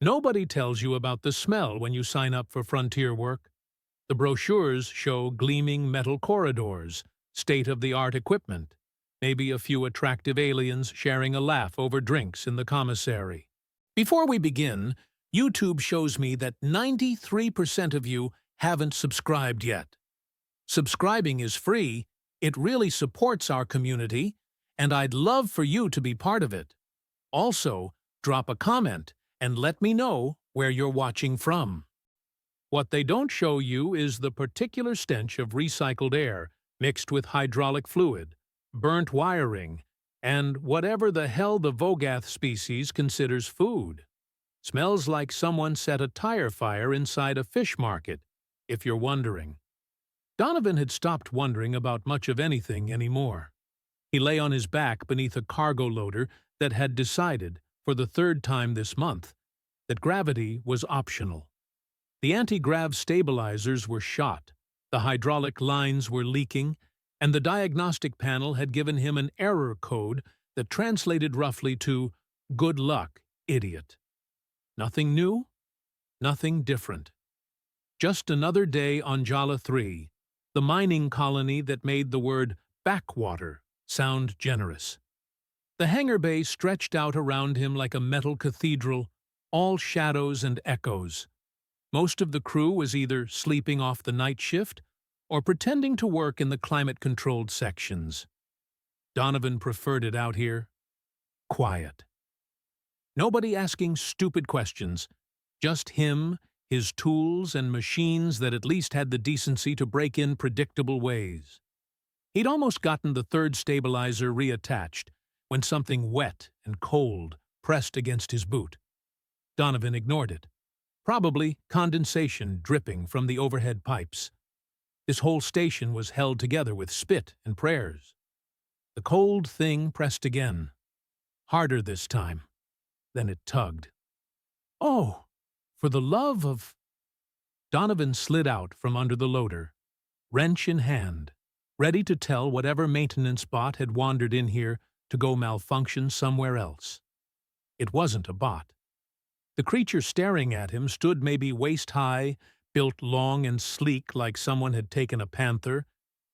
Nobody tells you about the smell when you sign up for frontier work. The brochures show gleaming metal corridors, state-of-the-art equipment, maybe a few attractive aliens sharing a laugh over drinks in the commissary. Before we begin, YouTube shows me that 93% of you haven't subscribed yet. Subscribing is free, it really supports our community, and I'd love for you to be part of it. Also, drop a comment and let me know where you're watching from. What they don't show you is the particular stench of recycled air mixed with hydraulic fluid, burnt wiring, and whatever the hell the Vogath species considers food. Smells like someone set a tire fire inside a fish market, if you're wondering. Donovan had stopped wondering about much of anything anymore. He lay on his back beneath a cargo loader that had decided, for the third time this month, that gravity was optional. The anti-grav stabilizers were shot, the hydraulic lines were leaking, and the diagnostic panel had given him an error code that translated roughly to, "Good luck, idiot." Nothing new, nothing different. Just another day on Jala 3, the mining colony that made the word backwater sound generous. The hangar bay stretched out around him like a metal cathedral, all shadows and echoes. Most of the crew was either sleeping off the night shift or pretending to work in the climate-controlled sections. Donovan preferred it out here. Quiet. Nobody asking stupid questions. Just him, his tools, and machines that at least had the decency to break in predictable ways. He'd almost gotten the third stabilizer reattached when something wet and cold pressed against his boot. Donovan ignored it. Probably condensation dripping from the overhead pipes. This whole station was held together with spit and prayers. The cold thing pressed again. Harder this time. Then it tugged. Oh, for the love of... Donovan slid out from under the loader, wrench in hand, ready to tell whatever maintenance bot had wandered in here to go malfunction somewhere else. It wasn't a bot. The creature staring at him stood maybe waist-high, built long and sleek like someone had taken a panther,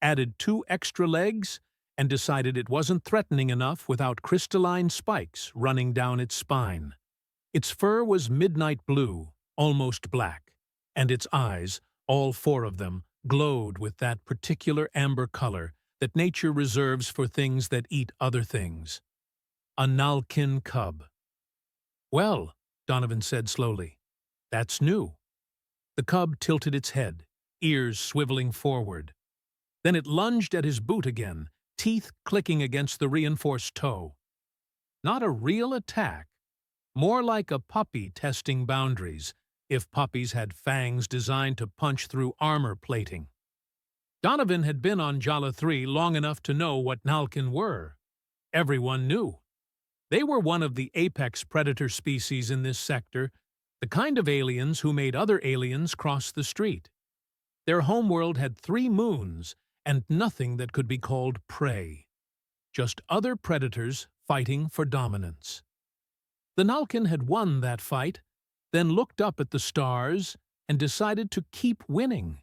added 2 extra legs, and decided it wasn't threatening enough without crystalline spikes running down its spine. Its fur was midnight blue, almost black, and its eyes, all 4 of them, glowed with that particular amber color that nature reserves for things that eat other things. A Nalkin cub. Well, Donovan said slowly, that's new. The cub tilted its head, ears swiveling forward. Then it lunged at his boot again, teeth clicking against the reinforced toe. Not a real attack, more like a puppy testing boundaries, if puppies had fangs designed to punch through armor plating. Donovan had been on Jala 3 long enough to know what Nalkin were. Everyone knew. They were one of the apex predator species in this sector, the kind of aliens who made other aliens cross the street. Their homeworld had 3 moons and nothing that could be called prey. Just other predators fighting for dominance. The Nalkin had won that fight, then looked up at the stars and decided to keep winning.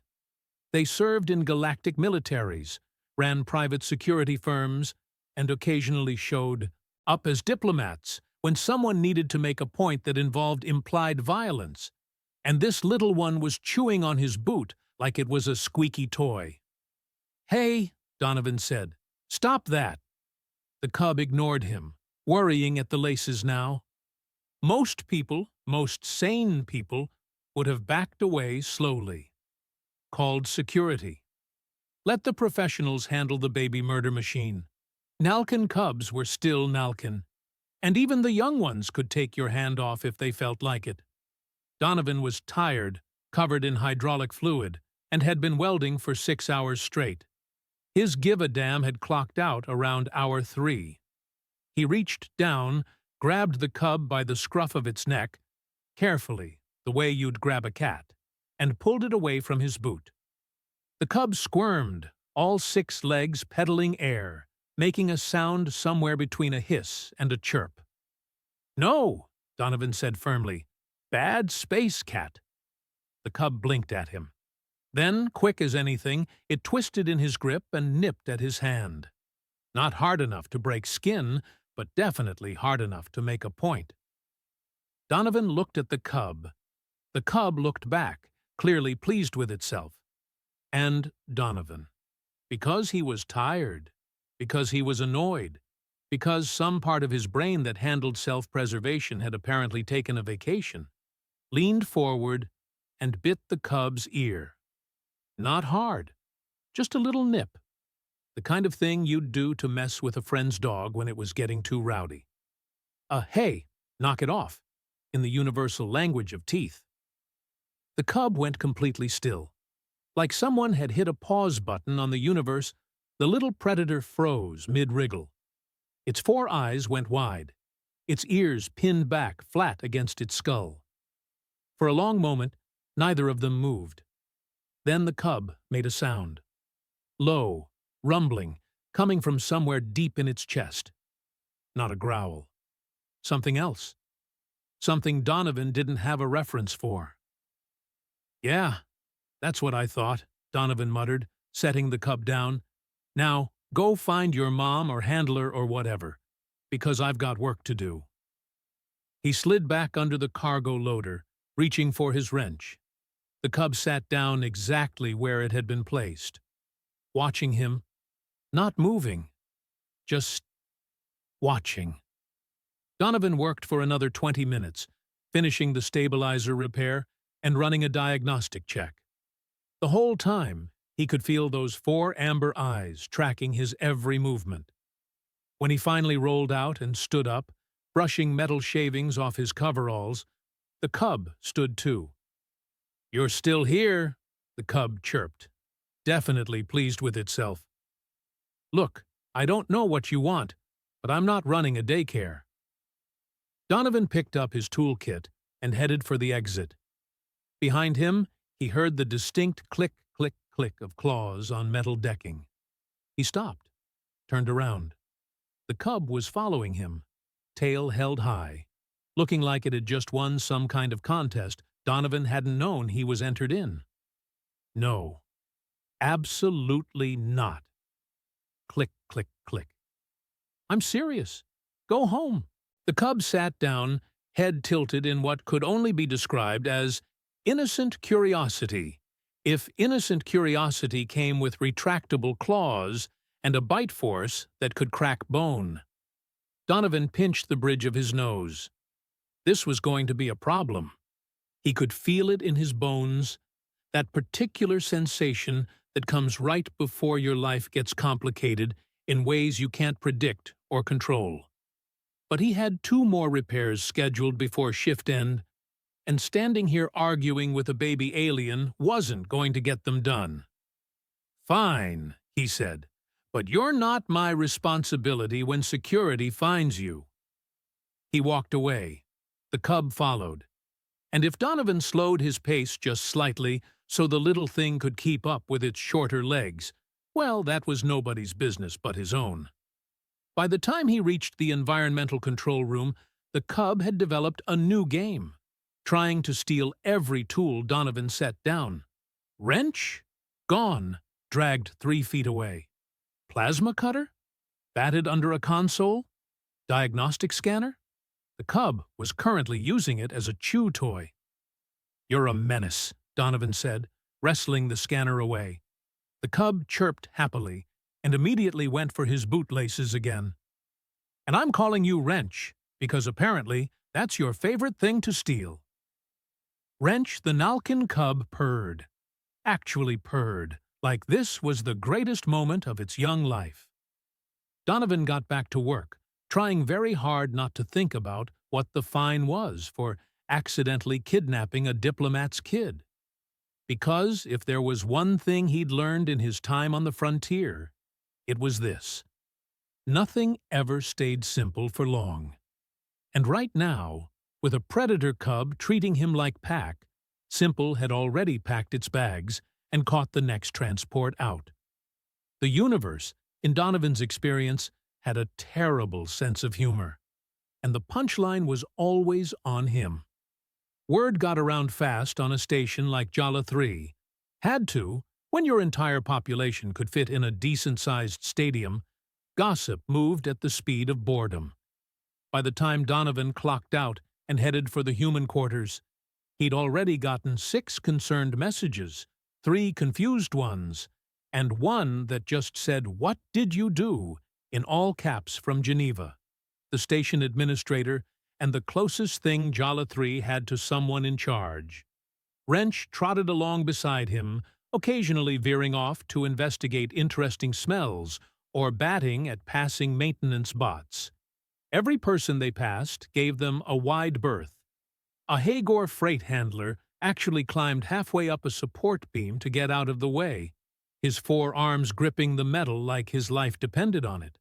They served in galactic militaries, ran private security firms, and occasionally showed up as diplomats when someone needed to make a point that involved implied violence, and this little one was chewing on his boot like it was a squeaky toy. "Hey," Donovan said, "stop that." The cub ignored him, worrying at the laces now. Most people, most sane people, would have backed away slowly. Called security. Let the professionals handle the baby murder machine. Nalkin cubs were still Nalkin, and even the young ones could take your hand off if they felt like it. Donovan was tired, covered in hydraulic fluid, and had been welding for 6 hours straight. His give-a-damn had clocked out around hour 3. He reached down, grabbed the cub by the scruff of its neck, carefully, the way you'd grab a cat, and pulled it away from his boot. The cub squirmed, all 6 legs pedaling air, making a sound somewhere between a hiss and a chirp. "No," Donovan said firmly. Bad space cat. The cub blinked at him. Then, quick as anything, it twisted in his grip and nipped at his hand. Not hard enough to break skin, but definitely hard enough to make a point. Donovan looked at the cub. The cub looked back, clearly pleased with itself. And Donovan. Because he was tired, because he was annoyed, because some part of his brain that handled self-preservation had apparently taken a vacation, leaned forward and bit the cub's ear. Not hard, just a little nip. The kind of thing you'd do to mess with a friend's dog when it was getting too rowdy. Hey, knock it off, in the universal language of teeth. The cub went completely still. Like someone had hit a pause button on the universe, the little predator froze mid-wriggle. Its 4 eyes went wide, its ears pinned back flat against its skull. For a long moment, neither of them moved. Then the cub made a sound. Low, rumbling, coming from somewhere deep in its chest. Not a growl. Something else. Something Donovan didn't have a reference for. Yeah, that's what I thought, Donovan muttered, setting the cub down. Now, go find your mom or handler or whatever, because I've got work to do. He slid back under the cargo loader, reaching for his wrench. The cub sat down exactly where it had been placed, watching him, not moving, just watching. Donovan worked for another 20 minutes, finishing the stabilizer repair and running a diagnostic check. The whole time, he could feel those 4 amber eyes tracking his every movement. When he finally rolled out and stood up, brushing metal shavings off his coveralls, the cub stood too. "You're still here," the cub chirped, definitely pleased with itself. "Look, I don't know what you want, but I'm not running a daycare." Donovan picked up his toolkit and headed for the exit. Behind him, he heard the distinct click, click, click of claws on metal decking. He stopped, turned around. The cub was following him, tail held high, looking like it had just won some kind of contest Donovan hadn't known he was entered in. No, absolutely not. Click, click, click. "I'm serious. Go home." The cub sat down, head tilted in what could only be described as innocent curiosity, if innocent curiosity came with retractable claws and a bite force that could crack bone. Donovan pinched the bridge of his nose. This was going to be a problem. He could feel it in his bones, that particular sensation that comes right before your life gets complicated in ways you can't predict or control. But he had 2 more repairs scheduled before shift end, and standing here arguing with a baby alien wasn't going to get them done. "Fine," he said, "but you're not my responsibility when security finds you." He walked away. The cub followed. And if Donovan slowed his pace just slightly so the little thing could keep up with its shorter legs, well, that was nobody's business but his own. By the time he reached the environmental control room, the cub had developed a new game, trying to steal every tool Donovan set down. Wrench? Gone, dragged 3 feet away. Plasma cutter? Batted under a console? Diagnostic scanner? The cub was currently using it as a chew toy. "You're a menace," Donovan said, wrestling the scanner away. The cub chirped happily and immediately went for his bootlaces again. "And I'm calling you Wrench, because apparently that's your favorite thing to steal." Wrench the Nalkin cub purred. Actually purred, like this was the greatest moment of its young life. Donovan got back to work, trying very hard not to think about what the fine was for accidentally kidnapping a diplomat's kid. Because if there was one thing he'd learned in his time on the frontier, it was this: nothing ever stayed simple for long. And right now, with a predator cub treating him like pack, Simple had already packed its bags and caught the next transport out. The universe, in Donovan's experience, had a terrible sense of humor, and the punchline was always on him. Word got around fast on a station like Jala 3. Had to, when your entire population could fit in a decent-sized stadium. Gossip moved at the speed of boredom. By the time Donovan clocked out and headed for the human quarters, he'd already gotten 6 concerned messages, 3 confused ones, and one that just said, "What did you do?" in all caps from Geneva, the station administrator, and the closest thing Jala 3 had to someone in charge. Wrench trotted along beside him, occasionally veering off to investigate interesting smells or batting at passing maintenance bots. Every person they passed gave them a wide berth. A Hagor freight handler actually climbed halfway up a support beam to get out of the way, his 4 arms gripping the metal like his life depended on it.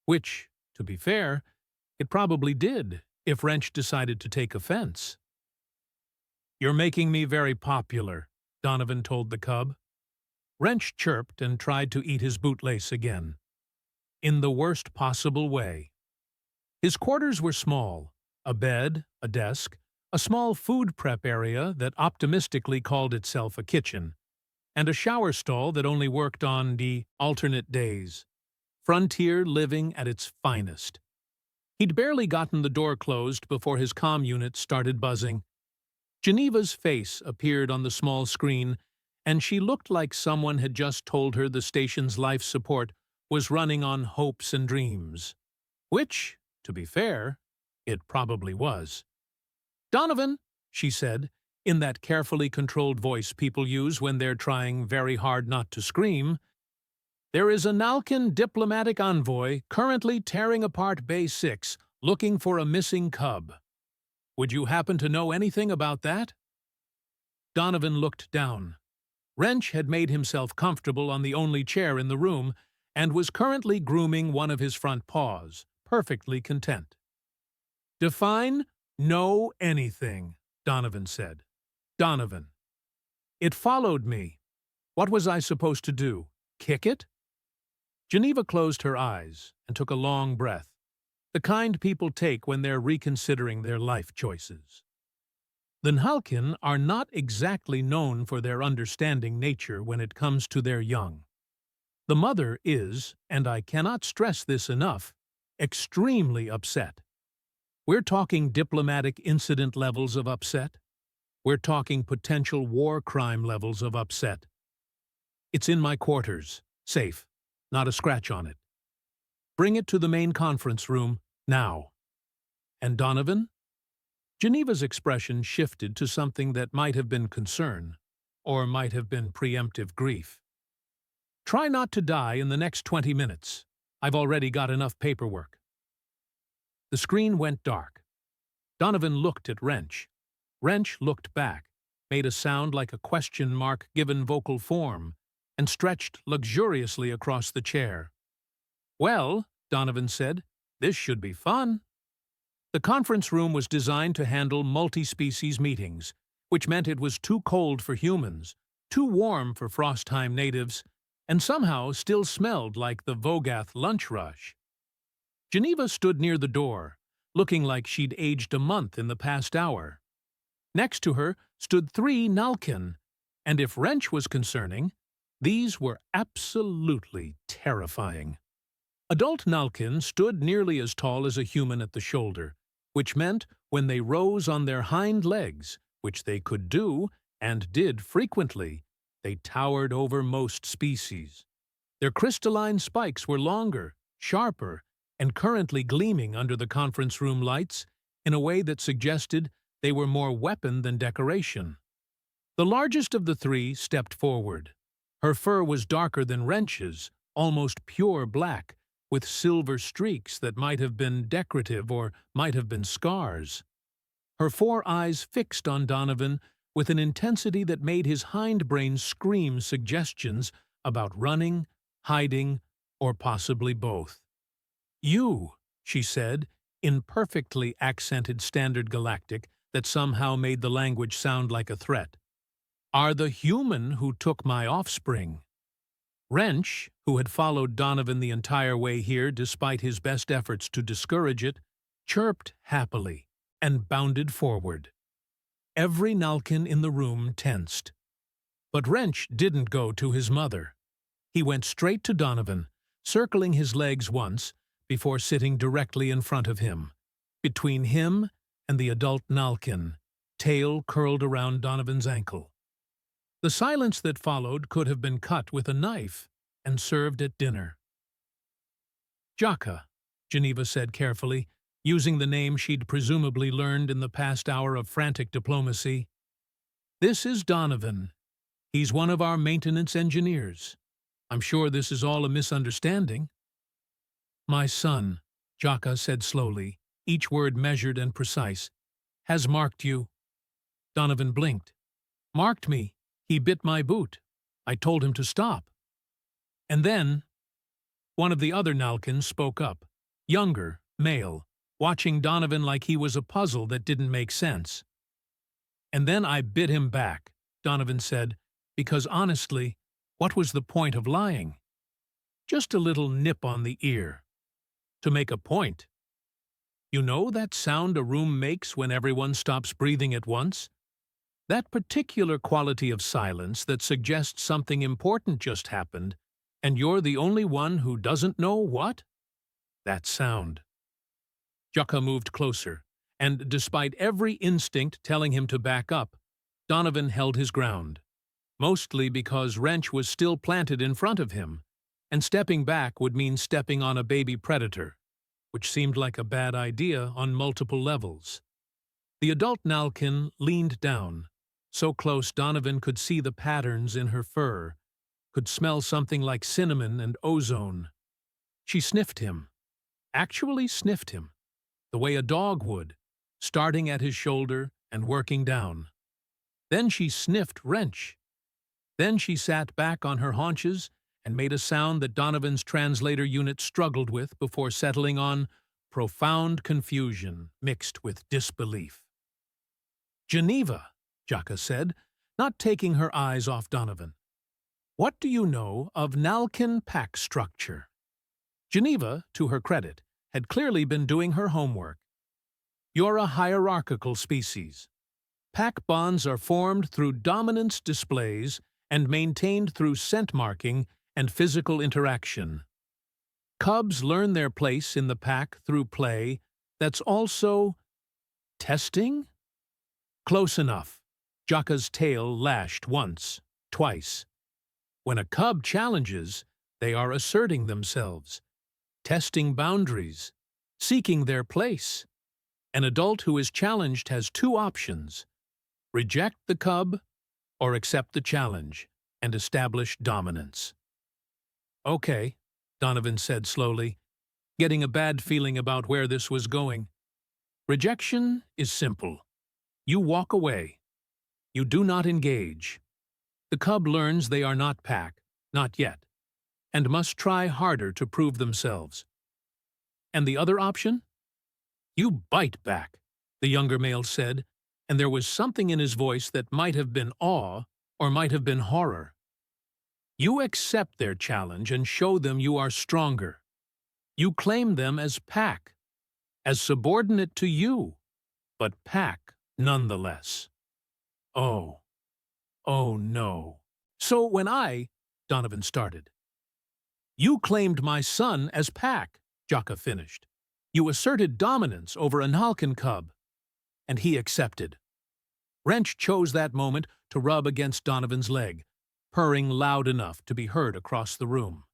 Which, to be fair, it probably did if Wrench decided to take offense. "You're making me very popular," Donovan told the cub. Wrench chirped and tried to eat his bootlace again. In the worst possible way. His quarters were small, a bed, a desk, a small food prep area that optimistically called itself a kitchen, and a shower stall that only worked on the alternate days. Frontier living at its finest. He'd barely gotten the door closed before his comm unit started buzzing. Geneva's face appeared on the small screen, and she looked like someone had just told her the station's life support was running on hopes and dreams. Which, to be fair, it probably was. "Donovan," she said, in that carefully controlled voice people use when they're trying very hard not to scream, "there is a Nalkin diplomatic envoy currently tearing apart Bay 6 looking for a missing cub. Would you happen to know anything about that?" Donovan looked down. Wrench had made himself comfortable on the only chair in the room and was currently grooming one of his front paws, perfectly content. "Define know anything," Donovan said. "Donovan. It followed me. What was I supposed to do? Kick it?" Geneva closed her eyes and took a long breath, the kind people take when they're reconsidering their life choices. The Nhalkin are not exactly known for their understanding nature when it comes to their young. The mother is, and I cannot stress this enough, extremely upset. We're talking diplomatic incident levels of upset. We're talking potential war crime levels of upset. "It's in my quarters. Safe. Not a scratch on it. Bring it to the main conference room, now." "And Donovan?" Geneva's expression shifted to something that might have been concern, or might have been preemptive grief. "Try not to die in the next 20 minutes. I've already got enough paperwork." The screen went dark. Donovan looked at Wrench. Wrench looked back, made a sound like a question mark given vocal form, and stretched luxuriously across the chair. "Well," Donovan said, "this should be fun." The conference room was designed to handle multi-species meetings, which meant it was too cold for humans, too warm for Frostheim natives, and somehow still smelled like the Vogath lunch rush. Geneva stood near the door, looking like she'd aged a month in the past hour. Next to her stood 3 Nalkin, and if Wrench was concerning, these were absolutely terrifying. Adult Nalkin stood nearly as tall as a human at the shoulder, which meant when they rose on their hind legs, which they could do and did frequently, they towered over most species. Their crystalline spikes were longer, sharper, and currently gleaming under the conference room lights in a way that suggested they were more weapon than decoration. The largest of the 3 stepped forward. Her fur was darker than Wrench's, almost pure black, with silver streaks that might have been decorative or might have been scars. Her 4 eyes fixed on Donovan with an intensity that made his hindbrain scream suggestions about running, hiding, or possibly both. "You," she said, in perfectly accented Standard Galactic that somehow made the language sound like a threat, "are the human who took my offspring." Wrench, who had followed Donovan the entire way here despite his best efforts to discourage it, chirped happily and bounded forward. Every Nalkin in the room tensed. But Wrench didn't go to his mother. He went straight to Donovan, circling his legs once before sitting directly in front of him, between him and the adult Nalkin, tail curled around Donovan's ankle. The silence that followed could have been cut with a knife and served at dinner. "Jaka," Geneva said carefully, using the name she'd presumably learned in the past hour of frantic diplomacy. "This is Donovan. He's one of our maintenance engineers. I'm sure this is all a misunderstanding." "My son," Jaka said slowly, each word measured and precise, "has marked you." Donovan blinked. "Marked me? He bit my boot. I told him to stop." And then one of the other Nalkins spoke up, younger, male, watching Donovan like he was a puzzle that didn't make sense. "And then I bit him back," Donovan said, "because honestly, what was the point of lying? Just a little nip on the ear. To make a point. You know that sound a room makes when everyone stops breathing at once? That particular quality of silence that suggests something important just happened, and you're the only one who doesn't know what? That sound." Jaka moved closer, and despite every instinct telling him to back up, Donovan held his ground, mostly because Wrench was still planted in front of him, and stepping back would mean stepping on a baby predator, which seemed like a bad idea on multiple levels. The adult Nalkin leaned down, so close Donovan could see the patterns in her fur, could smell something like cinnamon and ozone. She sniffed him, actually sniffed him, the way a dog would, starting at his shoulder and working down. Then she sniffed Wrench. Then she sat back on her haunches and made a sound that Donovan's translator unit struggled with before settling on profound confusion mixed with disbelief. "Geneva," Jaka said, not taking her eyes off Donovan. "What do you know of Nalkin pack structure?" Geneva, to her credit, had clearly been doing her homework. "You're a hierarchical species. Pack bonds are formed through dominance displays and maintained through scent marking and physical interaction. Cubs learn their place in the pack through play that's also testing?" Close enough. Jaka's tail lashed once, twice. When a cub challenges, they are asserting themselves, testing boundaries, seeking their place. An adult who is challenged has two options: reject the cub or accept the challenge and establish dominance. "Okay," Donovan said slowly, getting a bad feeling about where this was going. "Rejection is simple. You walk away. You do not engage. The cub learns they are not pack, not yet, and must try harder to prove themselves. And the other option? You bite back," the younger male said, and there was something in his voice that might have been awe or might have been horror. "You accept their challenge and show them you are stronger. You claim them as pack, as subordinate to you, but pack nonetheless." "Oh. Oh no. So when Donovan started. "You claimed my son as pack," Jaka finished. "You asserted dominance over a Nalkin cub, and he accepted." Wrench chose that moment to rub against Donovan's leg, purring loud enough to be heard across the room.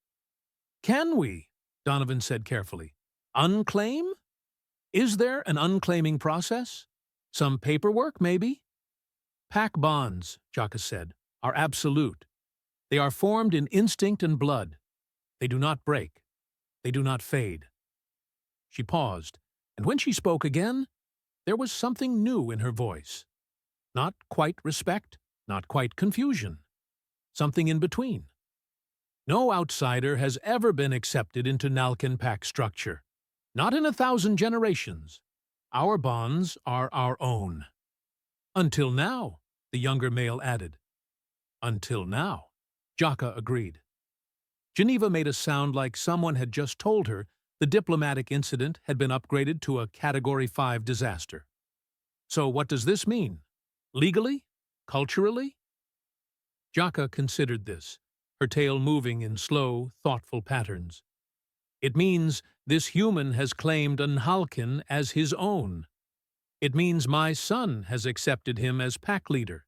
"Can we?" Donovan said carefully. "Unclaim? Is there an unclaiming process? Some paperwork, maybe?" "Pack bonds," Jaka said, "are absolute. They are formed in instinct and blood. They do not break. They do not fade." She paused, and when she spoke again, there was something new in her voice. Not quite respect, not quite confusion. Something in between. "No outsider has ever been accepted into Nalkin pack structure. Not in 1,000 generations. Our bonds are our own." "Until now," the younger male added. "Until now," Jaka agreed. Geneva made a sound like someone had just told her the diplomatic incident had been upgraded to a Category 5 disaster. "So what does this mean? Legally? Culturally? Jaka considered this, her tail moving in slow, thoughtful patterns. It means this human has claimed Nhalkin as his own. It means my son has accepted him as pack leader.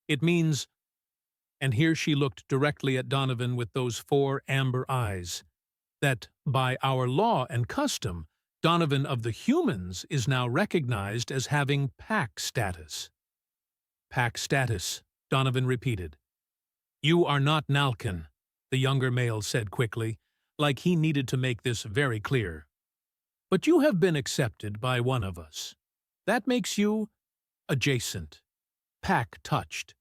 It means, and here she looked directly at Donovan with those 4 amber eyes, that by our law and custom, Donovan of the humans is now recognized as having pack status. Pack status, Donovan repeated. You are not Nhalkin, the younger male said quickly, like he needed to make this very clear. But you have been accepted by one of us. That makes you adjacent, pack touched.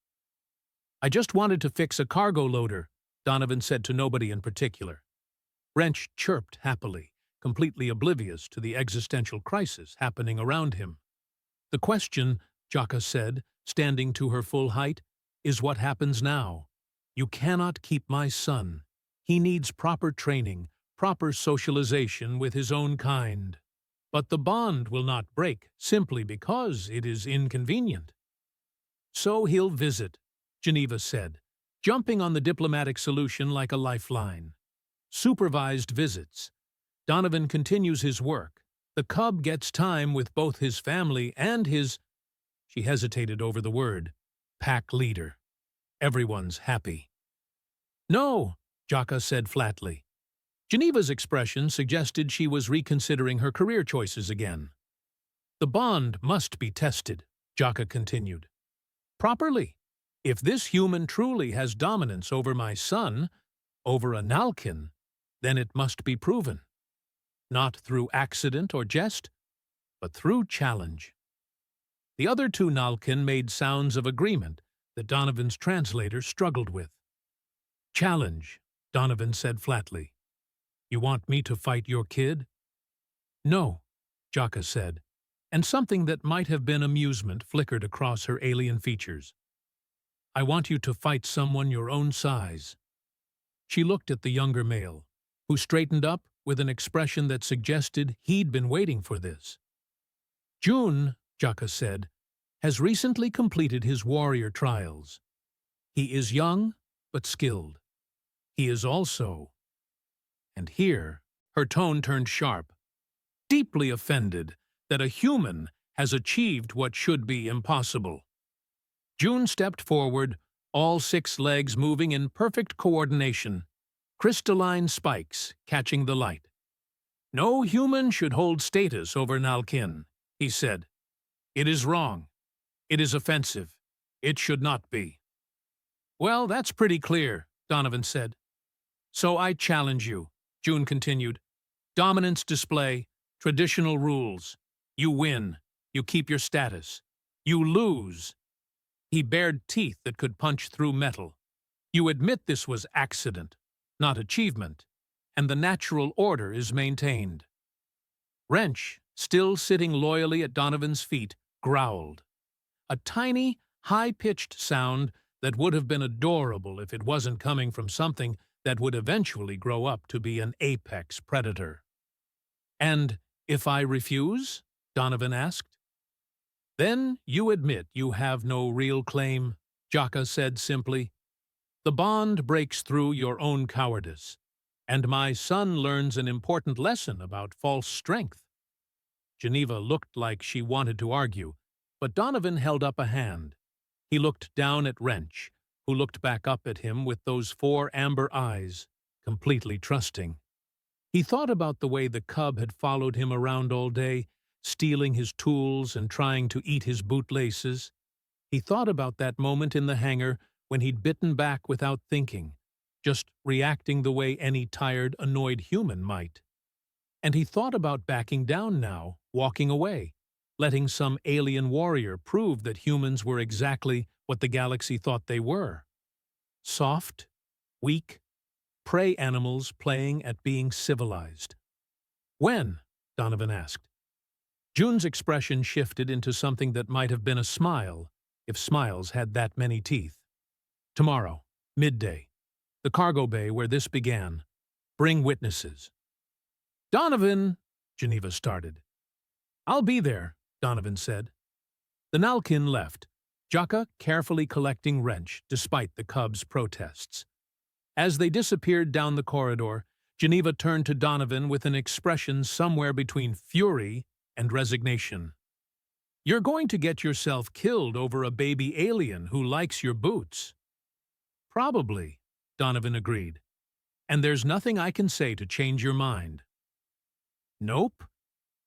I just wanted to fix a cargo loader, Donovan said to nobody in particular. Wrench chirped happily, completely oblivious to the existential crisis happening around him. The question, Jaka said, standing to her full height, is what happens now. You cannot keep my son. He needs proper training, proper socialization with his own kind. But the bond will not break simply because it is inconvenient. So he'll visit, Geneva said, jumping on the diplomatic solution like a lifeline. Supervised visits. Donovan continues his work. The cub gets time with both his family and his, she hesitated over the word, pack leader. Everyone's happy. No, Jaka said flatly. Geneva's expression suggested she was reconsidering her career choices again. The bond must be tested, Jaka continued. Properly. If this human truly has dominance over my son, over a Nhalkin, then it must be proven. Not through accident or jest, but through challenge. The other 2 Nhalkin made sounds of agreement that Donovan's translator struggled with. Challenge, Donovan said flatly. You want me to fight your kid? No, Jaka said, and something that might have been amusement flickered across her alien features. I want you to fight someone your own size. She looked at the younger male, who straightened up with an expression that suggested he'd been waiting for this. June, Jaka said, has recently completed his warrior trials. He is young, but skilled. He is also, and here her tone turned sharp, deeply offended that a human has achieved what should be impossible. June stepped forward, all 6 legs moving in perfect coordination, crystalline spikes catching the light. No human should hold status over Nhalkin, he said. It is wrong. It is offensive. It should not be. Well, that's pretty clear, Donovan said. So I challenge you, June continued. Dominance display, traditional rules. You win. You keep your status. You lose. He bared teeth that could punch through metal. You admit this was accident, not achievement, and the natural order is maintained. Wrench, still sitting loyally at Donovan's feet, growled. A tiny, high-pitched sound that would have been adorable if it wasn't coming from something that would eventually grow up to be an apex predator. And if I refuse? Donovan asked. Then you admit you have no real claim, Jaka said simply. The bond breaks through your own cowardice, and my son learns an important lesson about false strength. Geneva looked like she wanted to argue, but Donovan held up a hand. He looked down at Wrench, who looked back up at him with those 4 amber eyes, completely trusting. He thought about the way the cub had followed him around all day, stealing his tools and trying to eat his bootlaces. He thought about that moment in the hangar when he'd bitten back without thinking, just reacting the way any tired, annoyed human might. And he thought about backing down now, walking away, letting some alien warrior prove that humans were exactly what the galaxy thought they were. Soft, weak, prey animals playing at being civilized. When? Donovan asked. June's expression shifted into something that might have been a smile, if smiles had that many teeth. Tomorrow, midday, the cargo bay where this began. Bring witnesses. Donovan, Geneva started. I'll be there, Donovan said. The Nhalkin left, Jaka carefully collecting Wrench despite the cub's protests. As they disappeared down the corridor, Geneva turned to Donovan with an expression somewhere between fury and resignation. "You're going to get yourself killed over a baby alien who likes your boots." "Probably," Donovan agreed. "And there's nothing I can say to change your mind." "Nope,"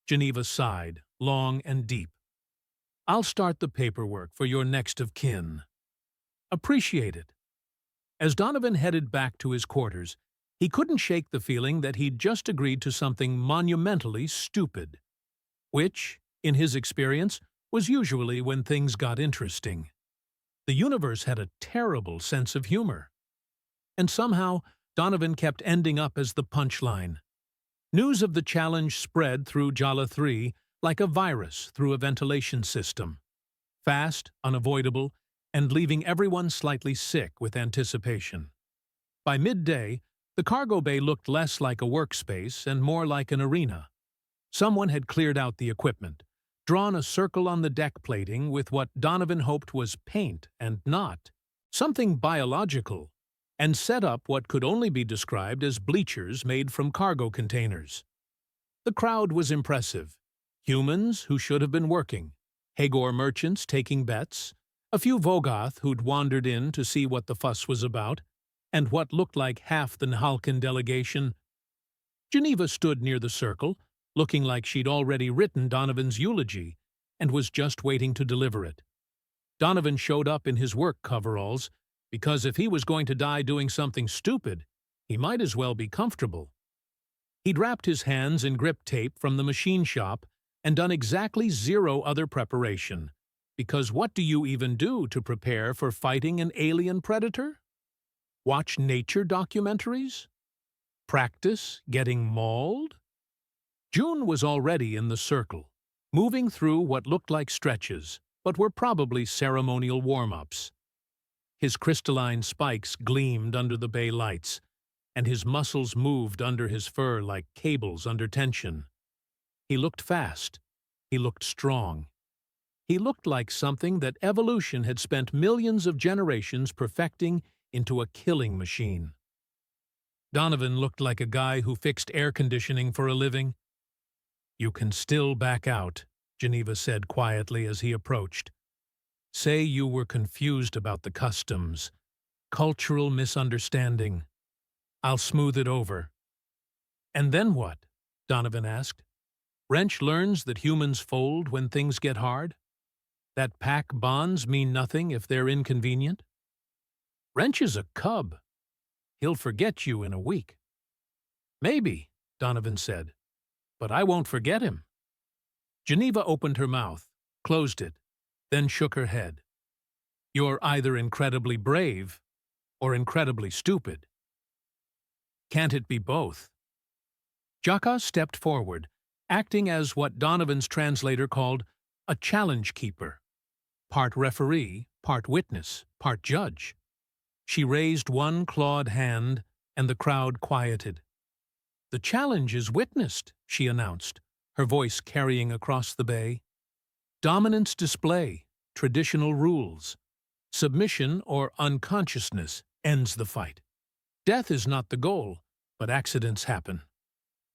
Geneva sighed, long and deep. "I'll start the paperwork for your next of kin." "Appreciate it." As Donovan headed back to his quarters, he couldn't shake the feeling that he'd just agreed to something monumentally stupid. Which, in his experience, was usually when things got interesting. The universe had a terrible sense of humor. And somehow, Donovan kept ending up as the punchline. News of the challenge spread through Jala 3 like a virus through a ventilation system. Fast, unavoidable, and leaving everyone slightly sick with anticipation. By midday, the cargo bay looked less like a workspace and more like an arena. Someone had cleared out the equipment, drawn a circle on the deck plating with what Donovan hoped was paint and not something biological, and set up what could only be described as bleachers made from cargo containers. The crowd was impressive. Humans who should have been working, Hagor merchants taking bets, a few Vogoth who'd wandered in to see what the fuss was about, and what looked like half the Nhalkin delegation. Geneva stood near the circle, looking like she'd already written Donovan's eulogy, and was just waiting to deliver it. Donovan showed up in his work coveralls, because if he was going to die doing something stupid, he might as well be comfortable. He'd wrapped his hands in grip tape from the machine shop and done exactly zero other preparation, because what do you even do to prepare for fighting an alien predator? Watch nature documentaries? Practice getting mauled? June was already in the circle, moving through what looked like stretches, but were probably ceremonial warm-ups. His crystalline spikes gleamed under the bay lights, and his muscles moved under his fur like cables under tension. He looked fast. He looked strong. He looked like something that evolution had spent millions of generations perfecting into a killing machine. Donovan looked like a guy who fixed air conditioning for a living. "You can still back out," Geneva said quietly as he approached. "Say you were confused about the customs. Cultural misunderstanding. I'll smooth it over." "And then what?" Donovan asked. "Wrench learns that humans fold when things get hard? That pack bonds mean nothing if they're inconvenient? Wrench is a cub. He'll forget you in a week." "Maybe," Donovan said, "but I won't forget him." Geneva opened her mouth, closed it, then shook her head. "You're either incredibly brave or incredibly stupid. Can't it be both?" Jaka stepped forward, acting as what Donovan's translator called a challenge keeper. Part referee, part witness, part judge. She raised one clawed hand, and the crowd quieted. "The challenge is witnessed," she announced, her voice carrying across the bay. "Dominance display, traditional rules. Submission or unconsciousness ends the fight. Death is not the goal, but accidents happen.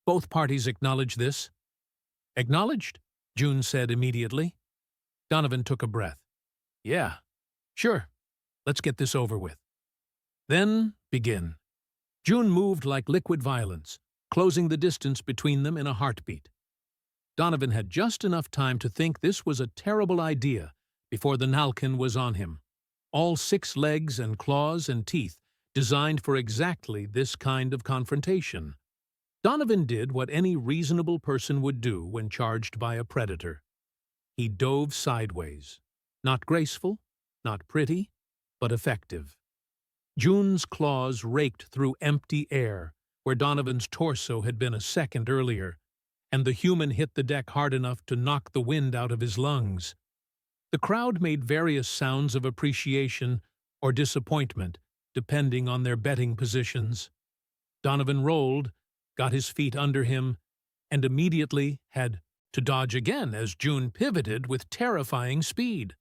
Both parties acknowledge this." "Acknowledged," June said immediately. Donovan took a breath. "Yeah, sure. Let's get this over with." "Then begin." June moved like liquid violence, closing the distance between them in a heartbeat. Donovan had just enough time to think this was a terrible idea before the Nhalkin was on him, all 6 legs and claws and teeth designed for exactly this kind of confrontation. Donovan did what any reasonable person would do when charged by a predator. He dove sideways. Not graceful, not pretty, but effective. June's claws raked through empty air, where Donovan's torso had been a second earlier, and the human hit the deck hard enough to knock the wind out of his lungs. The crowd made various sounds of appreciation or disappointment, depending on their betting positions. Donovan rolled, got his feet under him, and immediately had to dodge again as June pivoted with terrifying speed.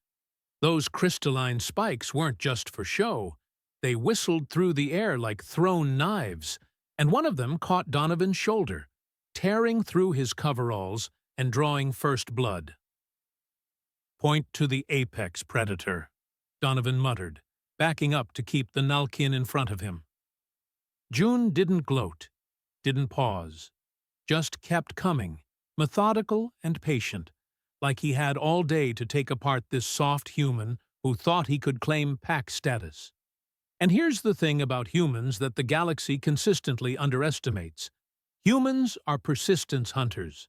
Those crystalline spikes weren't just for show. They whistled through the air like thrown knives, and one of them caught Donovan's shoulder, tearing through his coveralls and drawing first blood. "Point to the apex predator," Donovan muttered, backing up to keep the Nalkin in front of him. June didn't gloat, didn't pause, just kept coming, methodical and patient, like he had all day to take apart this soft human who thought he could claim pack status. And here's the thing about humans that the galaxy consistently underestimates. Humans are persistence hunters.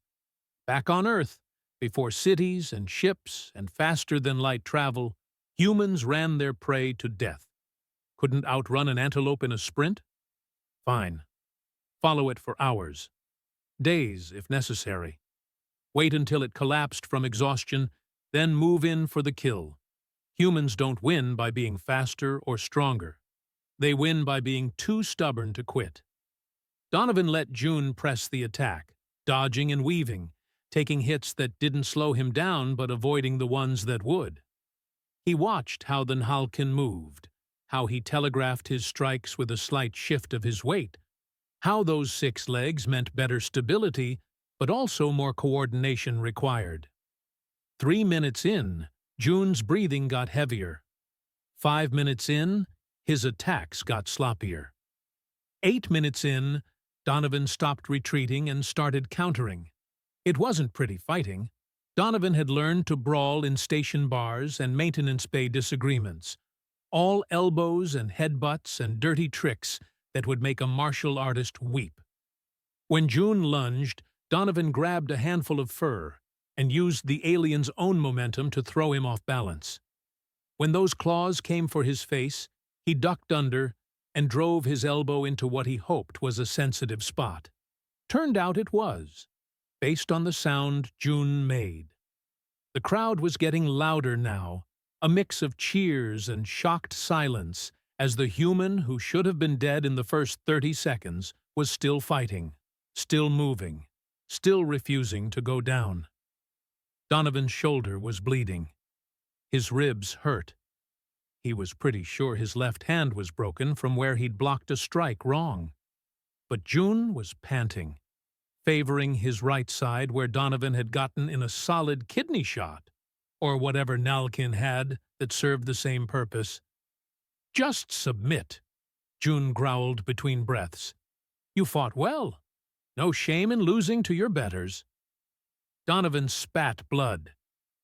Back on Earth, before cities and ships and faster-than-light travel, humans ran their prey to death. Couldn't outrun an antelope in a sprint? Fine. Follow it for hours. Days, if necessary. Wait until it collapsed from exhaustion, then move in for the kill. Humans don't win by being faster or stronger. They win by being too stubborn to quit. Donovan let June press the attack, dodging and weaving, taking hits that didn't slow him down but avoiding the ones that would. He watched how the Nhalkin moved, how he telegraphed his strikes with a slight shift of his weight, how those 6 legs meant better stability, but also more coordination required. 3 minutes in, June's breathing got heavier. 5 minutes in, his attacks got sloppier. 8 minutes in, Donovan stopped retreating and started countering. It wasn't pretty fighting. Donovan had learned to brawl in station bars and maintenance bay disagreements, all elbows and headbutts and dirty tricks that would make a martial artist weep. When June lunged, Donovan grabbed a handful of fur and used the alien's own momentum to throw him off balance. When those claws came for his face, he ducked under and drove his elbow into what he hoped was a sensitive spot. Turned out it was, based on the sound June made. The crowd was getting louder now, a mix of cheers and shocked silence, as the human who should have been dead in the first 30 seconds was still fighting, still moving, still refusing to go down. Donovan's shoulder was bleeding. His ribs hurt. He was pretty sure his left hand was broken from where he'd blocked a strike wrong. But June was panting, favoring his right side where Donovan had gotten in a solid kidney shot, or whatever Nalkin had that served the same purpose. "Just submit," June growled between breaths. "You fought well. No shame in losing to your betters." Donovan spat blood.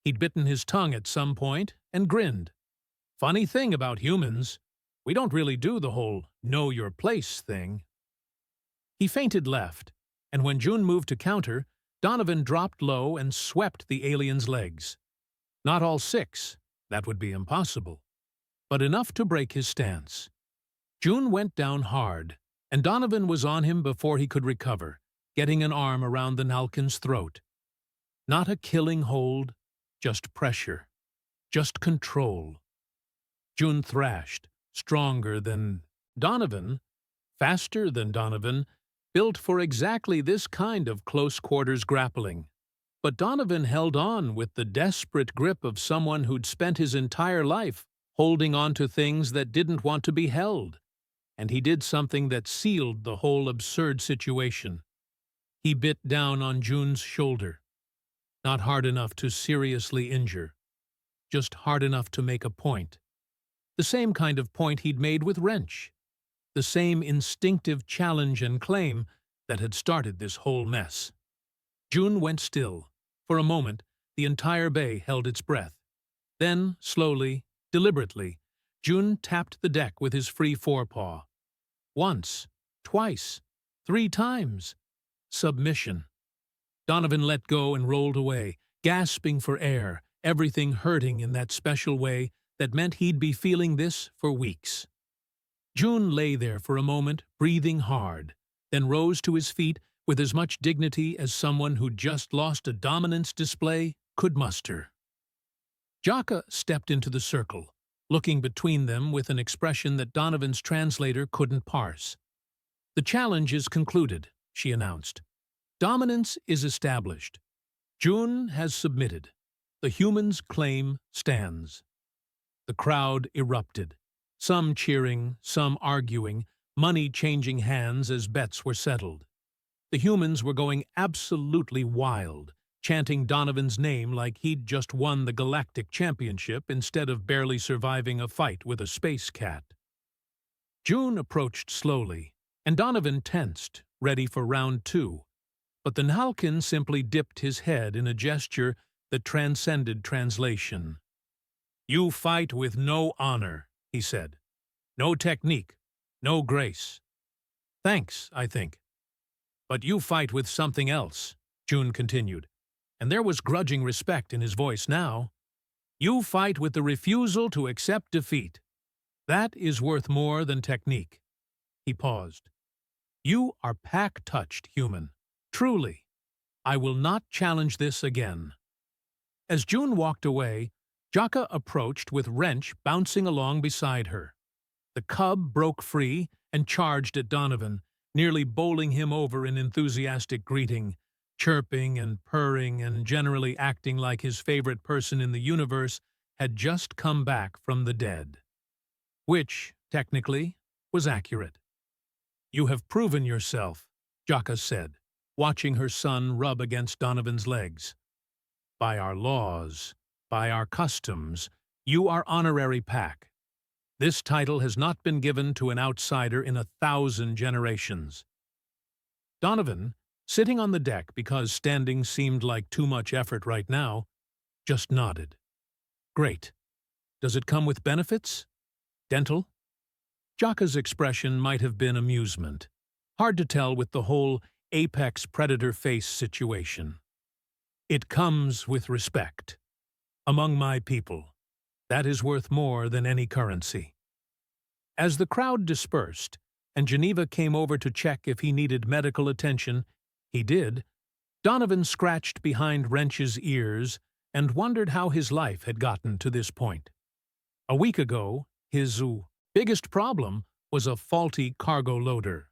He'd bitten his tongue at some point and grinned. "Funny thing about humans, we don't really do the whole know your place thing." He feinted left, and when June moved to counter, Donovan dropped low and swept the alien's legs. Not all 6, that would be impossible, but enough to break his stance. June went down hard, and Donovan was on him before he could recover, getting an arm around the Nalkin's throat. Not a killing hold, just pressure, just control. June thrashed, stronger than Donovan, faster than Donovan, built for exactly this kind of close-quarters grappling. But Donovan held on with the desperate grip of someone who'd spent his entire life holding on to things that didn't want to be held. And he did something that sealed the whole absurd situation. He bit down on June's shoulder. Not hard enough to seriously injure, just hard enough to make a point. The same kind of point he'd made with Wrench. The same instinctive challenge and claim that had started this whole mess. June went still. For a moment, the entire bay held its breath. Then, slowly, deliberately, June tapped the deck with his free forepaw. Once, twice, 3 times. Submission. Donovan let go and rolled away, gasping for air, everything hurting in that special way that meant he'd be feeling this for weeks. June lay there for a moment, breathing hard, then rose to his feet with as much dignity as someone who'd just lost a dominance display could muster. Jaka stepped into the circle, looking between them with an expression that Donovan's translator couldn't parse. "The challenge is concluded," she announced. "Dominance is established. June has submitted. The human's claim stands." The crowd erupted, some cheering, some arguing, money changing hands as bets were settled. The humans were going absolutely wild, chanting Donovan's name like he'd just won the Galactic Championship instead of barely surviving a fight with a space cat. June approached slowly, and Donovan tensed, ready for round two. But the Nhalkin simply dipped his head in a gesture that transcended translation. "You fight with no honor," he said. "No technique, no grace. Thanks, I think. But you fight with something else," June continued, and there was grudging respect in his voice now. "You fight with the refusal to accept defeat. That is worth more than technique." He paused. "You are pack-touched, human. Truly. I will not challenge this again." As June walked away, Jaka approached with Wrench bouncing along beside her. The cub broke free and charged at Donovan, nearly bowling him over in enthusiastic greeting, chirping and purring and generally acting like his favorite person in the universe had just come back from the dead. Which, technically, was accurate. "You have proven yourself," Jaka said, watching her son rub against Donovan's legs. "By our laws, by our customs, you are honorary pack. This title has not been given to an outsider in 1,000 generations." Donovan, sitting on the deck because standing seemed like too much effort right now, just nodded. "Great. Does it come with benefits? Dental?" Jaka's expression might have been amusement. Hard to tell with the whole apex predator face situation. "It comes with respect. Among my people. That is worth more than any currency." As the crowd dispersed, and Geneva came over to check if he needed medical attention, he did, Donovan scratched behind Wrench's ears and wondered how his life had gotten to this point. A week ago, his biggest problem was a faulty cargo loader.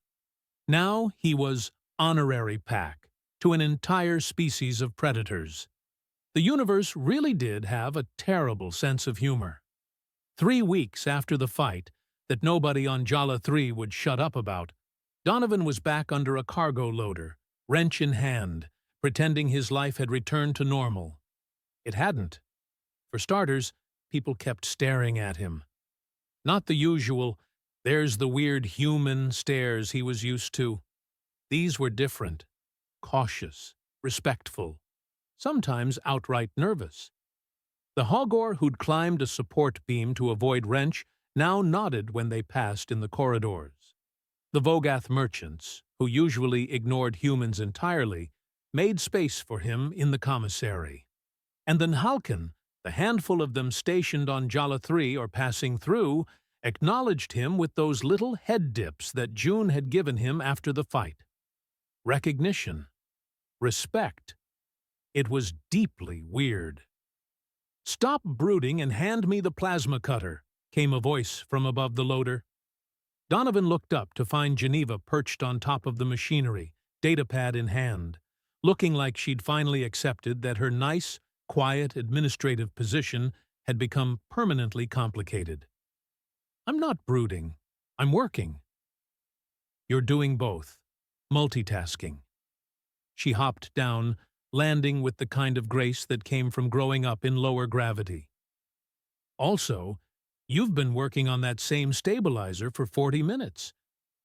Now he was honorary pack to an entire species of predators. The universe really did have a terrible sense of humor. 3 weeks after the fight, that nobody on Jala 3 would shut up about, Donovan was back under a cargo loader, wrench in hand, pretending his life had returned to normal. It hadn't. For starters, people kept staring at him. Not the usual, "there's the weird human" stares he was used to. These were different, cautious, respectful, sometimes outright nervous. The Hogor who'd climbed a support beam to avoid Wrench now nodded when they passed in the corridors. The Vogath merchants, who usually ignored humans entirely, made space for him in the commissary. And the Nhalkin, the handful of them stationed on Jala 3 or passing through, acknowledged him with those little head dips that June had given him after the fight. Recognition. Respect. It was deeply weird. "Stop brooding and hand me the plasma cutter," came a voice from above the loader. Donovan looked up to find Geneva perched on top of the machinery, datapad in hand, looking like she'd finally accepted that her nice, quiet administrative position had become permanently complicated. "I'm not brooding. I'm working." "You're doing both. Multitasking." She hopped down, landing with the kind of grace that came from growing up in lower gravity. "Also, you've been working on that same stabilizer for 40 minutes.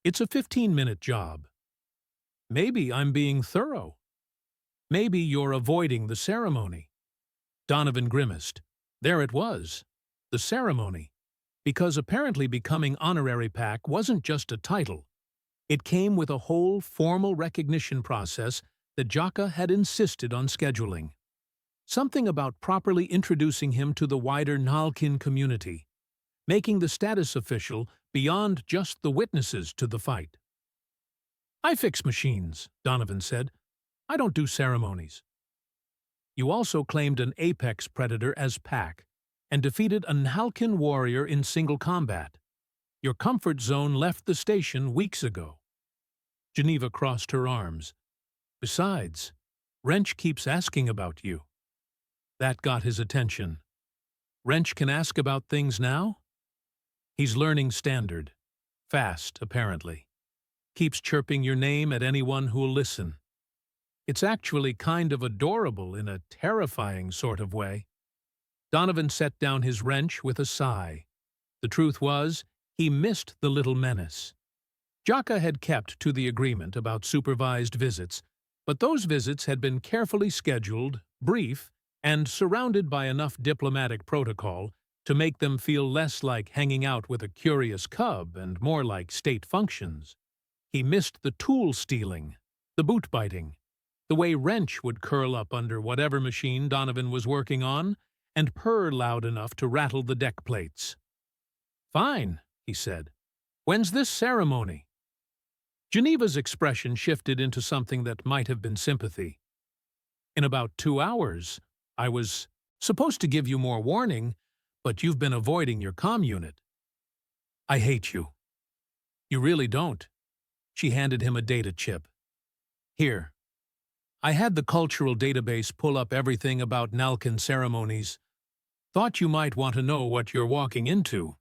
It's a 15-minute job. Maybe I'm being thorough. Maybe you're avoiding the ceremony." Donovan grimaced. There it was. The ceremony. Because apparently becoming honorary pack wasn't just a title. It came with a whole formal recognition process that Jaka had insisted on scheduling. Something about properly introducing him to the wider Nhalkin community, making the status official beyond just the witnesses to the fight. "I fix machines," Donovan said. "I don't do ceremonies." "You also claimed an apex predator as pack, and defeated a Nhalkin warrior in single combat. Your comfort zone left the station weeks ago." Geneva crossed her arms. "Besides, Wrench keeps asking about you." That got his attention. Wrench can ask about things now? He's learning standard. Fast, apparently. Keeps chirping your name at anyone who'll listen. It's actually kind of adorable in a terrifying sort of way. Donovan set down his wrench with a sigh. The truth was, he missed the little menace. Jaka had kept to the agreement about supervised visits, but those visits had been carefully scheduled, brief, and surrounded by enough diplomatic protocol to make them feel less like hanging out with a curious cub and more like state functions. He missed the tool stealing, the boot biting, the way Wrench would curl up under whatever machine Donovan was working on and purr loud enough to rattle the deck plates. "Fine," he said. "When's this ceremony?" Geneva's expression shifted into something that might have been sympathy. "In about 2 hours. I was supposed to give you more warning, but you've been avoiding your comm unit." "I hate you." "You really don't." She handed him a data chip. "Here. I had the cultural database pull up everything about Nalkin ceremonies. Thought you might want to know what you're walking into."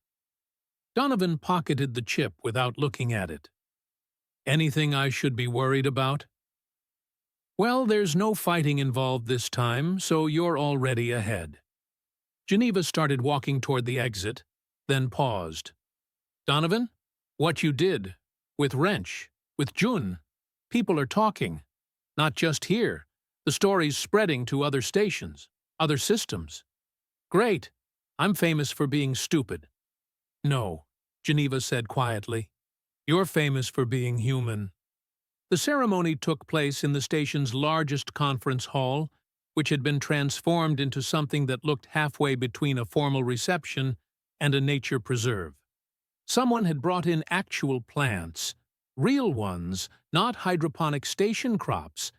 Donovan pocketed the chip without looking at it. "Anything I should be worried about?" "Well, there's no fighting involved this time, so you're already ahead." Geneva started walking toward the exit, then paused. "Donovan, what you did, with Wrench, with Jun, people are talking. Not just here. The story's spreading to other stations, other systems." "Great. I'm famous for being stupid." "No," Geneva said quietly. "You're famous for being human." The ceremony took place in the station's largest conference hall, which had been transformed into something that looked halfway between a formal reception and a nature preserve. Someone had brought in actual plants, real ones, not hydroponic station crops,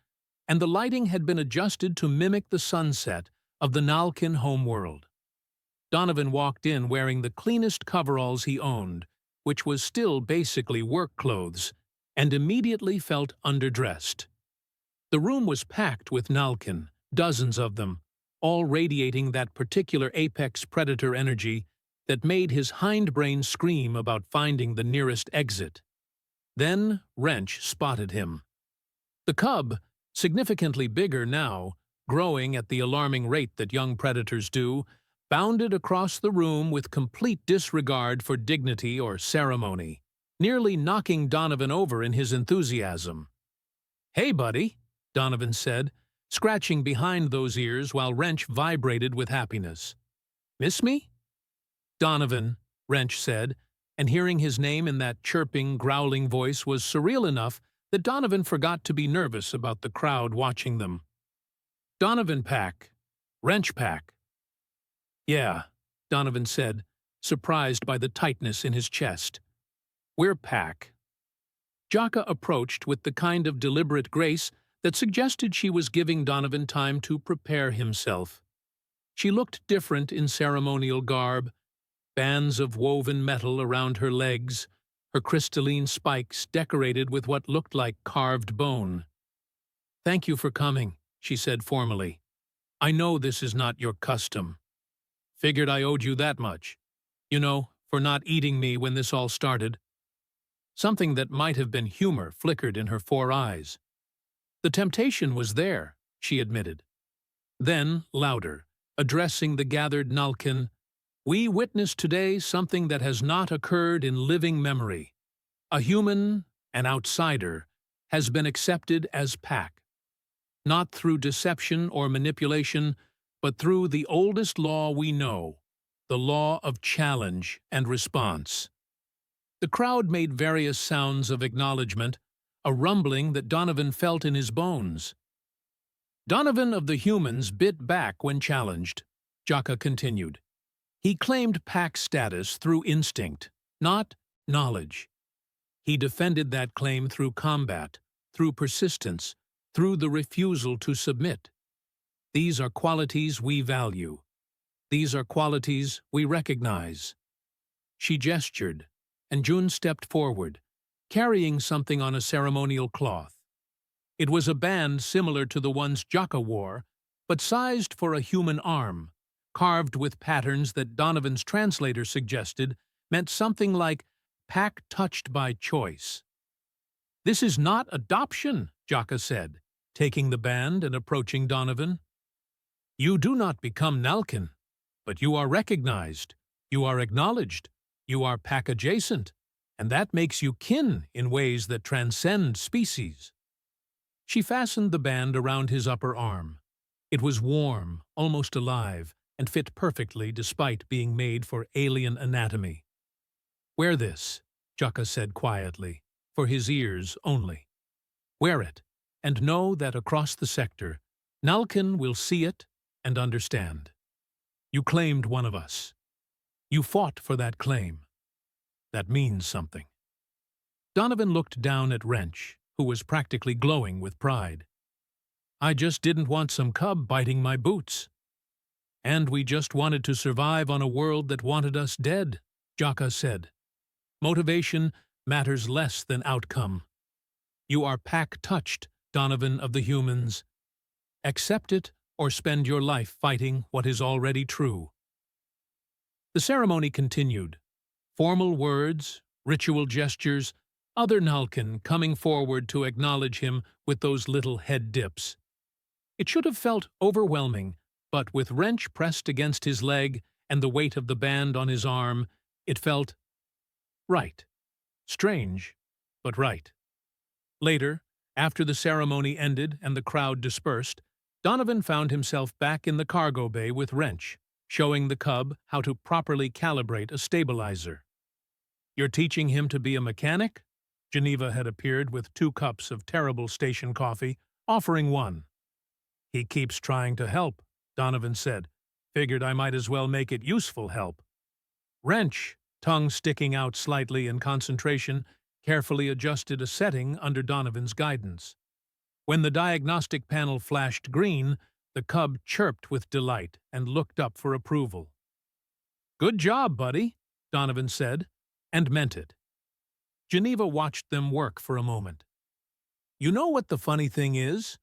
and the lighting had been adjusted to mimic the sunset of the Nalkin homeworld. Donovan walked in wearing the cleanest coveralls he owned, which was still basically work clothes, and immediately felt underdressed. The room was packed with Nalkin, dozens of them, all radiating that particular apex predator energy that made his hindbrain scream about finding the nearest exit. Then Wrench spotted him. The cub, significantly bigger now, growing at the alarming rate that young predators do, bounded across the room with complete disregard for dignity or ceremony, nearly knocking Donovan over in his enthusiasm. "Hey, buddy," Donovan said, scratching behind those ears while Wrench vibrated with happiness. "Miss me?" "Donovan," Wrench said, and hearing his name in that chirping, growling voice was surreal enough that Donovan forgot to be nervous about the crowd watching them. "Donovan Pack. Wrench Pack." "Yeah," Donovan said, surprised by the tightness in his chest. "We're Pack." Jaka approached with the kind of deliberate grace that suggested she was giving Donovan time to prepare himself. She looked different in ceremonial garb, bands of woven metal around her legs, her crystalline spikes decorated with what looked like carved bone. "Thank you for coming," she said formally. "I know this is not your custom. Figured I owed you that much. You know, for not eating me when this all started." Something that might have been humor flickered in her 4 eyes. "The temptation was there," she admitted. Then, louder, addressing the gathered Nalkin, "We witness today something that has not occurred in living memory. A human, an outsider, has been accepted as Pack. Not through deception or manipulation, but through the oldest law we know, the law of challenge and response." The crowd made various sounds of acknowledgement, a rumbling that Donovan felt in his bones. "Donovan of the humans bit back when challenged," Jaka continued. "He claimed Pack status through instinct, not knowledge. He defended that claim through combat, through persistence, through the refusal to submit. These are qualities we value. These are qualities we recognize." She gestured, and Jun stepped forward, carrying something on a ceremonial cloth. It was a band similar to the ones Jaka wore, but sized for a human arm, carved with patterns that Donovan's translator suggested meant something like pack touched by choice. "This is not adoption," Jaka said, taking the band and approaching Donovan. "You do not become Nalkin, but you are recognized, you are acknowledged, you are pack adjacent, and that makes you kin in ways that transcend species." She fastened the band around his upper arm. It was warm, almost alive, and fit perfectly despite being made for alien anatomy. "Wear this," Jaka said quietly, "for his ears only. Wear it, and know that across the sector, Nalkin will see it and understand. You claimed one of us. You fought for that claim. That means something." Donovan looked down at Wrench, who was practically glowing with pride. "I just didn't want some cub biting my boots. And we just wanted to survive on a world that wanted us dead," Jaka said. "Motivation matters less than outcome. You are pack-touched, Donovan of the humans. Accept it or spend your life fighting what is already true." The ceremony continued. Formal words, ritual gestures, other Nalkin coming forward to acknowledge him with those little head dips. It should have felt overwhelming, but with Wrench pressed against his leg and the weight of the band on his arm, it felt right. Strange, but right. Later, after the ceremony ended and the crowd dispersed, Donovan found himself back in the cargo bay with Wrench, showing the cub how to properly calibrate a stabilizer. "You're teaching him to be a mechanic?" Geneva had appeared with 2 cups of terrible station coffee, offering one. "He keeps trying to help," Donovan said. "Figured I might as well make it useful help." Wrench, tongue sticking out slightly in concentration, carefully adjusted a setting under Donovan's guidance. When the diagnostic panel flashed green, the cub chirped with delight and looked up for approval. "Good job, buddy," Donovan said, and meant it. Geneva watched them work for a moment. "You know what the funny thing is?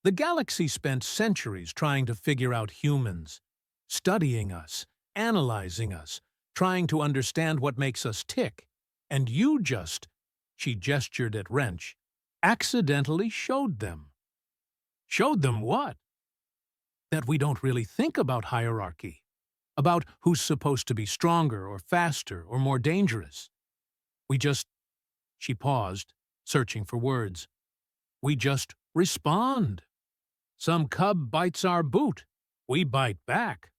The galaxy spent centuries trying to figure out humans, studying us, analyzing us, trying to understand what makes us tick, and you just," she gestured at Wrench, "accidentally showed them." "Showed them what?" "That we don't really think about hierarchy, about who's supposed to be stronger or faster or more dangerous. We just," she paused, searching for words, "we just respond. Some cub bites our boot, we bite back,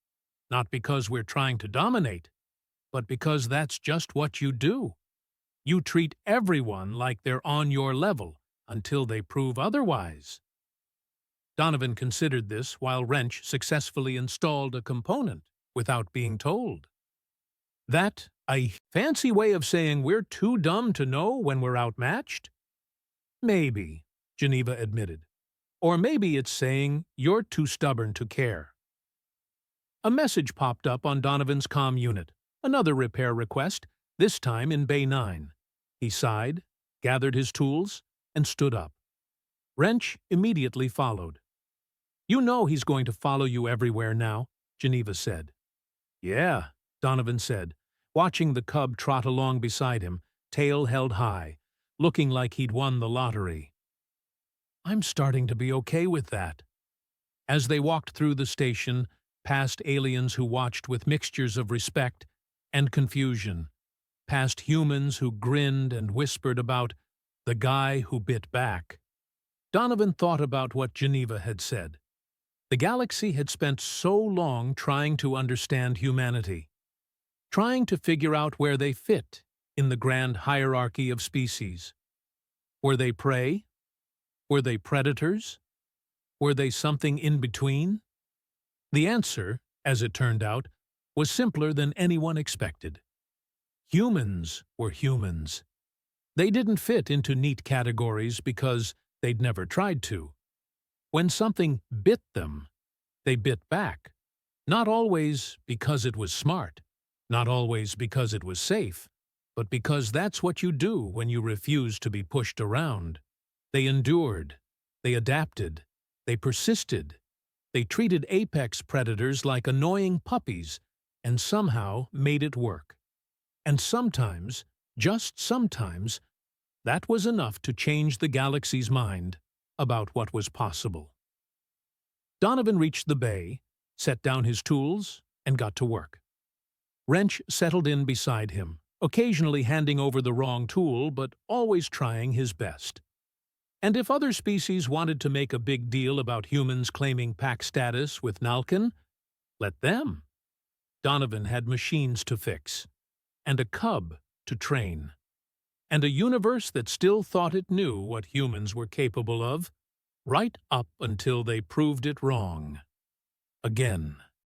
not because we're trying to dominate, but because that's just what you do. You treat everyone like they're on your level until they prove otherwise." Donovan considered this while Wrench successfully installed a component without being told. "That a fancy way of saying we're too dumb to know when we're outmatched?" "Maybe," Geneva admitted. "Or maybe it's saying you're too stubborn to care." A message popped up on Donovan's comm unit, another repair request, this time in Bay 9. He sighed, gathered his tools, and stood up. Wrench immediately followed. "You know he's going to follow you everywhere now," Geneva said. "Yeah," Donovan said, watching the cub trot along beside him, tail held high, looking like he'd won the lottery. "I'm starting to be okay with that." As they walked through the station, past aliens who watched with mixtures of respect and confusion, past humans who grinned and whispered about the guy who bit back, Donovan thought about what Geneva had said. The galaxy had spent so long trying to understand humanity, trying to figure out where they fit in the grand hierarchy of species. Were they prey? Were they predators? Were they something in between? The answer, as it turned out, was simpler than anyone expected. Humans were humans. They didn't fit into neat categories because they'd never tried to. When something bit them, they bit back. Not always because it was smart, not always because it was safe, but because that's what you do when you refuse to be pushed around. They endured, they adapted, they persisted, They treated apex predators like annoying puppies and somehow made it work. And sometimes, just sometimes, that was enough to change the galaxy's mind about what was possible. Donovan reached the bay, set down his tools, and got to work. Wrench settled in beside him, occasionally handing over the wrong tool but always trying his best. And if other species wanted to make a big deal about humans claiming pack status with Nalkin, let them. Donovan had machines to fix, and a cub to train, and a universe that still thought it knew what humans were capable of, right up until they proved it wrong. Again.